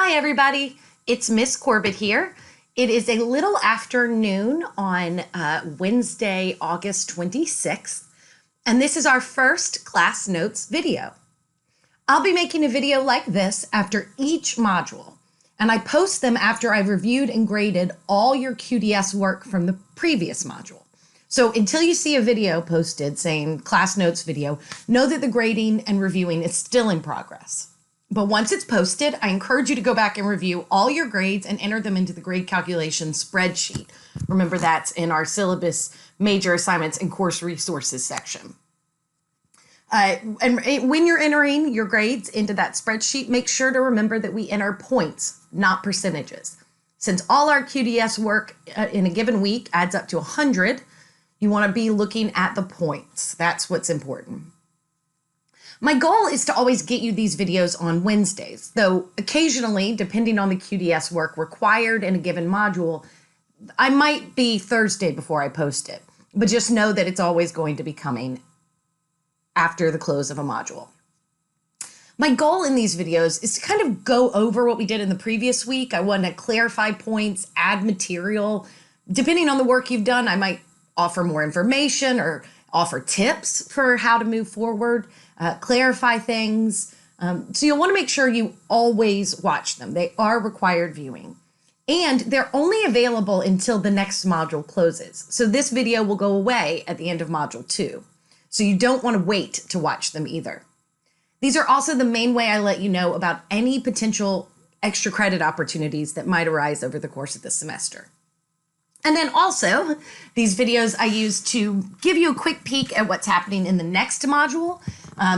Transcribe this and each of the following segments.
Hi, everybody. It's Miss Corbett here. It is a little afternoon on Wednesday, August 26th, and this is our first class notes video. I'll be making a video like this after each module, and I post them after I've reviewed and graded all your QDS work from the previous module. So until you see a video posted saying class notes video, know that the grading and reviewing is still in progress. But once it's posted, I encourage you to go back and review all your grades and enter them into the grade calculation spreadsheet. Remember, that's in our syllabus, major assignments, and course resources section. And when you're entering your grades into that spreadsheet, make sure to remember that we enter points, not percentages. Since all our QDS work in a given week adds up to 100, you want to be looking at the points. That's what's important. My goal is to always get you these videos on Wednesdays, though occasionally, depending on the QDS work required in a given module, I might be Thursday before I post it, but just know that it's always going to be coming after the close of a module. My goal in these videos is to kind of go over what we did in the previous week. I want to clarify points, add material. Depending on the work you've done, I might offer more information or offer tips for how to move forward, clarify things. So you'll want to make sure you always watch them. They are required viewing. And they're only available until the next module closes. So this video will go away at the end of module 2. So you don't want to wait to watch them either. These are also the main way I let you know about any potential extra credit opportunities that might arise over the course of the semester. And then also, these videos I use to give you a quick peek at what's happening in the next module,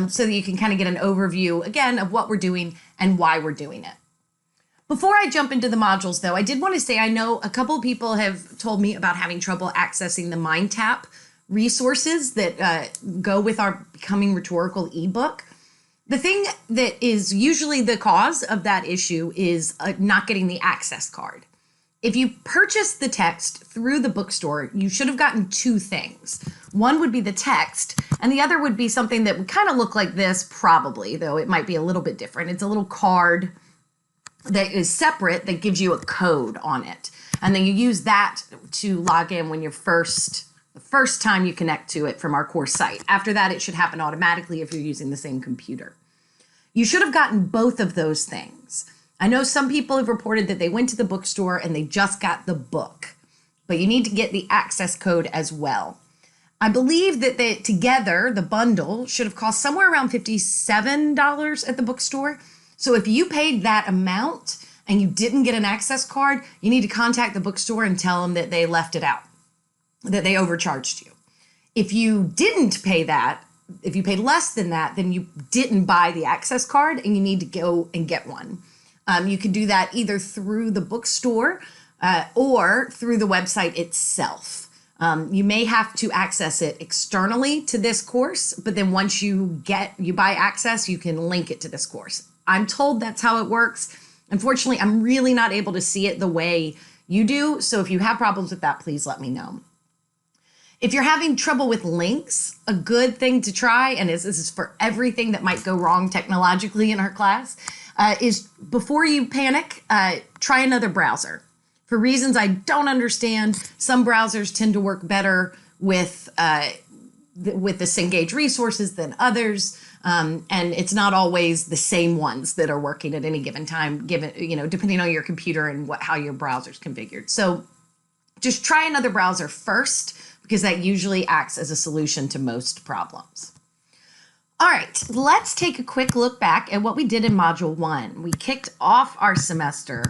so that you can kind of get an overview, again, of what we're doing and why we're doing it. Before I jump into the modules, though, I did want to say I know a couple of people have told me about having trouble accessing the MindTap resources that go with our Becoming Rhetorical ebook. The thing that is usually the cause of that issue is not getting the access card. If you purchase the text through the bookstore, you should have gotten 2 things. One would be the text, and the other would be something that would kind of look like this, probably, though it might be a little bit different. It's a little card that is separate that gives you a code on it. And then you use that to log in when the first time you connect to it from our course site. After that, it should happen automatically if you're using the same computer. You should have gotten both of those things. I know some people have reported that they went to the bookstore and they just got the book, but you need to get the access code as well. I believe that together, the bundle should have cost somewhere around $57 at the bookstore. So if you paid that amount and you didn't get an access card, you need to contact the bookstore and tell them that they left it out, that they overcharged you. If you didn't pay that, if you paid less than that, then you didn't buy the access card and you need to go and get one. You can do that either through the bookstore or through the website itself. You may have to access it externally to this course, but then once you buy access, you can link it to this course. I'm told that's how it works. Unfortunately, I'm really not able to see it the way you do. So if you have problems with that, please let me know. If you're having trouble with links, a good thing to try, and this is for everything that might go wrong technologically in our class, is before you panic, try another browser. For reasons I don't understand, some browsers tend to work better with the Cengage resources than others, and it's not always the same ones that are working at any given time, depending on your computer and how your browser's configured. So just try another browser first, because that usually acts as a solution to most problems. All right, let's take a quick look back at what we did in Module 1. We kicked off our semester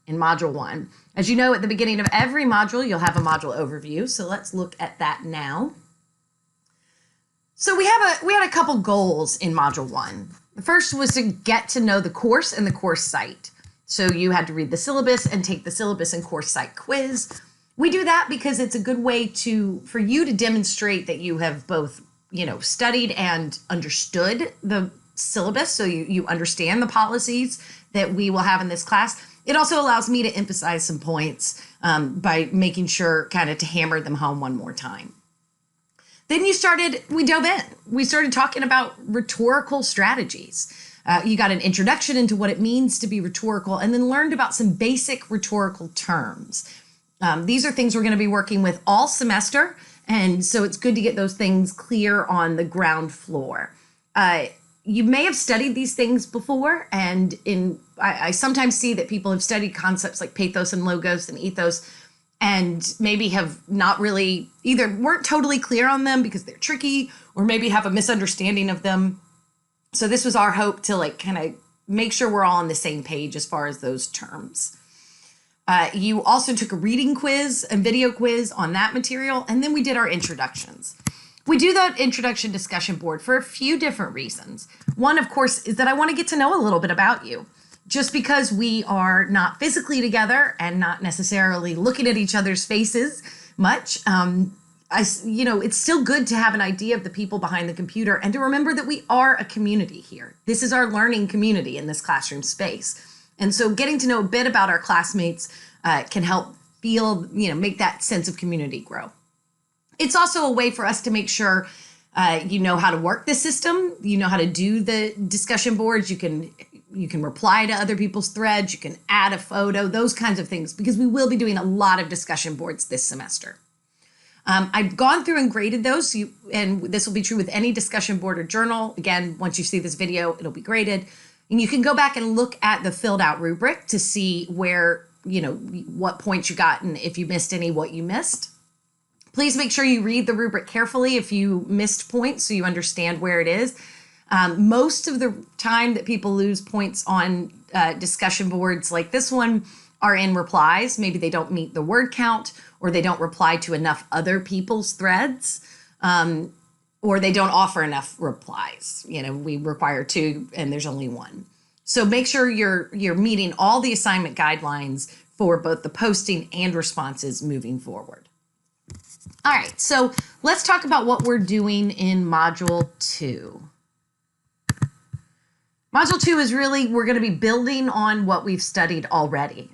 in Module 1. As you know, at the beginning of every module, you'll have a module overview. So let's look at that now. So we had a couple goals in Module 1. The first was to get to know the course and the course site. So you had to read the syllabus and take the syllabus and course site quiz. We do that because it's a good way for you to demonstrate that you have both studied and understood the syllabus, so you understand the policies that we will have in this class. It also allows me to emphasize some points by making sure kind of to hammer them home one more time. Then we dove in. We started talking about rhetorical strategies. You got an introduction into what it means to be rhetorical, and then learned about some basic rhetorical terms. These are things we're going to be working with all semester, and so it's good to get those things clear on the ground floor. You may have studied these things before, and I sometimes see that people have studied concepts like pathos and logos and ethos, and maybe have not really, either weren't totally clear on them because they're tricky, or maybe have a misunderstanding of them. So this was our hope to kind of make sure we're all on the same page as far as those terms. You also took a reading quiz and video quiz on that material, and then we did our introductions. We do that introduction discussion board for a few different reasons. One, of course, is that I want to get to know a little bit about you. Just because we are not physically together and not necessarily looking at each other's faces much, it's still good to have an idea of the people behind the computer and to remember that we are a community here. This is our learning community in this classroom space. And so getting to know a bit about our classmates can help make that sense of community grow. It's also a way for us to make sure you know how to work the system, you know how to do the discussion boards, you can reply to other people's threads, you can add a photo, those kinds of things, because we will be doing a lot of discussion boards this semester. I've gone through and graded those, and this will be true with any discussion board or journal. Again, once you see this video, it'll be graded. And you can go back and look at the filled out rubric to see where, what points you got, and if you missed any, what you missed. Please make sure you read the rubric carefully if you missed points so you understand where it is. Most of the time that people lose points on discussion boards like this one are in replies. Maybe they don't meet the word count, or they don't reply to enough other people's threads, or they don't offer enough replies. We require 2 and there's only 1. So make sure you're meeting all the assignment guidelines for both the posting and responses moving forward. All right, so let's talk about what we're doing in Module 2. Module 2 is really, we're going to be building on what we've studied already.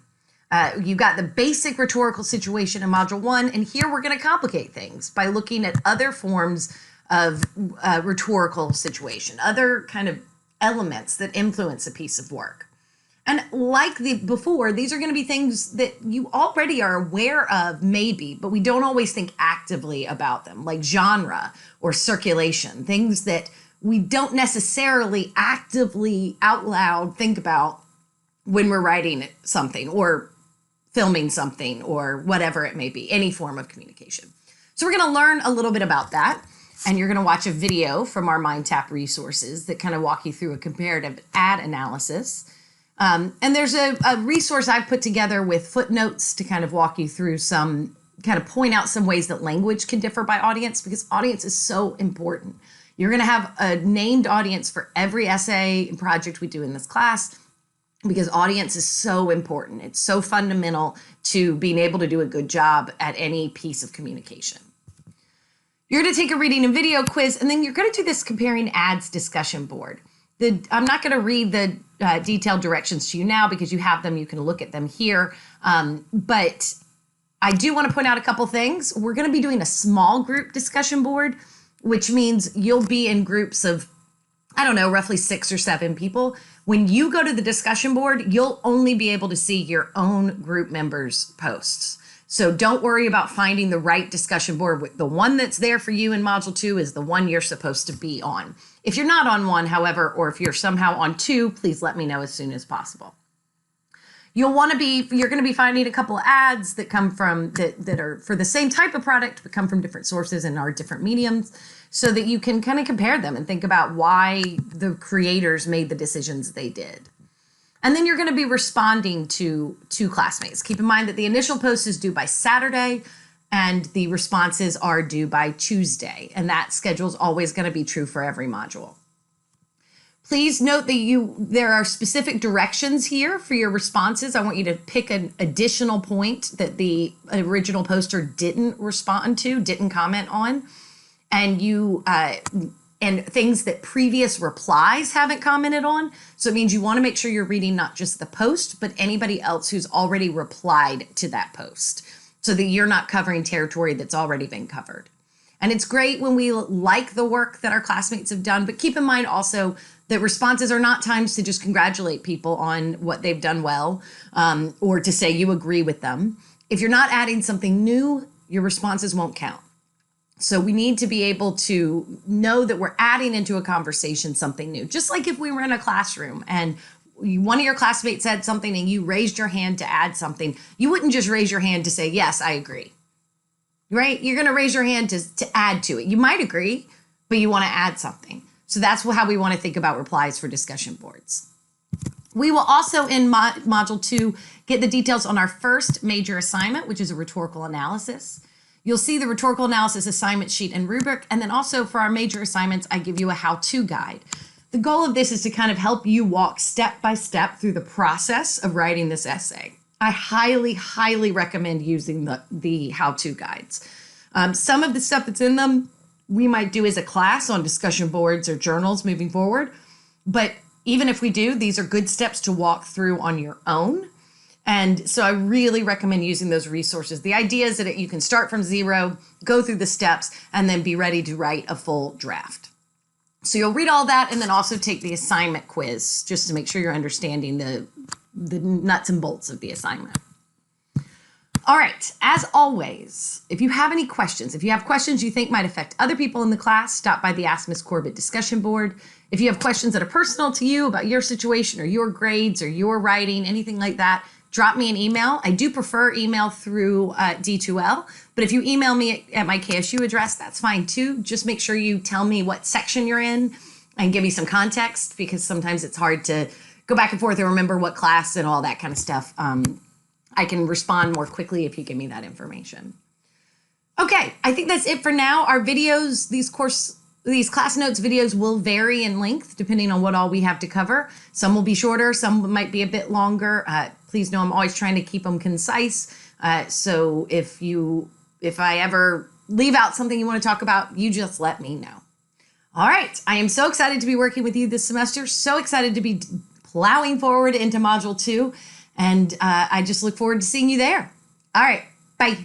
You got the basic rhetorical situation in Module 1, and here we're going to complicate things by looking at other forms of rhetorical situation, other kind of elements that influence a piece of work. And like before, these are going to be things that you already are aware of, maybe, but we don't always think actively about them, like genre or circulation, things that we don't necessarily actively out loud think about when we're writing something or filming something or whatever it may be, any form of communication. So we're going to learn a little bit about that, and you're going to watch a video from our MindTap resources that kind of walk you through a comparative ad analysis. And there's a resource I've put together with footnotes to kind of walk you through some, kind of point out some ways that language can differ by audience, because audience is so important. You're going to have a named audience for every essay and project we do in this class, because audience is so important. It's so fundamental to being able to do a good job at any piece of communication. You're going to take a reading and video quiz, and then you're going to do this comparing ads discussion board. I'm not going to read the detailed directions to you now because you have them. You can look at them here. But I do want to point out a couple things. We're going to be doing a small group discussion board, which means you'll be in groups of, roughly 6 or 7 people. When you go to the discussion board, you'll only be able to see your own group members' posts. So don't worry about finding the right discussion board. The one that's there for you in Module 2 is the one you're supposed to be on. If you're not on one, however, or if you're somehow on 2, please let me know as soon as possible. You're going to be finding a couple of ads that come from, that are for the same type of product, but come from different sources and are different mediums, so that you can kind of compare them and think about why the creators made the decisions they did. And then you're going to be responding to classmates. Keep in mind that the initial post is due by Saturday and the responses are due by Tuesday. And that schedule is always going to be true for every module. Please note that there are specific directions here for your responses. I want you to pick an additional point that the original poster didn't comment on. And things that previous replies haven't commented on. So it means you want to make sure you're reading not just the post, but anybody else who's already replied to that post, so that you're not covering territory that's already been covered. And it's great when we like the work that our classmates have done, but keep in mind also that responses are not times to just congratulate people on what they've done well, or to say you agree with them. If you're not adding something new, your responses won't count. So we need to be able to know that we're adding into a conversation something new. Just like if we were in a classroom and one of your classmates said something and you raised your hand to add something, you wouldn't just raise your hand to say, yes, I agree, right? You're going to raise your hand to add to it. You might agree, but you want to add something. So that's how we want to think about replies for discussion boards. We will also, in Module 2, get the details on our first major assignment, which is a rhetorical analysis. You'll see the rhetorical analysis assignment sheet and rubric, and then also for our major assignments, I give you a how-to guide. The goal of this is to kind of help you walk step by step through the process of writing this essay. I highly, highly recommend using the how-to guides. Some of the stuff that's in them, we might do as a class on discussion boards or journals moving forward, but even if we do, these are good steps to walk through on your own. And so I really recommend using those resources. The idea is that you can start from zero, go through the steps, and then be ready to write a full draft. So you'll read all that and then also take the assignment quiz just to make sure you're understanding the nuts and bolts of the assignment. All right, as always, if you have any questions, if you have questions you think might affect other people in the class, stop by the Ask Ms. Corbett discussion board. If you have questions that are personal to you about your situation or your grades or your writing, anything like that, drop me an email. I do prefer email through D2L, but if you email me at my KSU address, that's fine too. Just make sure you tell me what section you're in and give me some context, because sometimes it's hard to go back and forth and remember what class and all that kind of stuff. I can respond more quickly if you give me that information. Okay, I think that's it for now. Our videos, these class notes videos will vary in length depending on what all we have to cover. Some will be shorter, some might be a bit longer. Please know I'm always trying to keep them concise. So if I ever leave out something you want to talk about, you just let me know. All right, I am so excited to be working with you this semester. So excited to be plowing forward into Module 2. And I just look forward to seeing you there. All right, bye.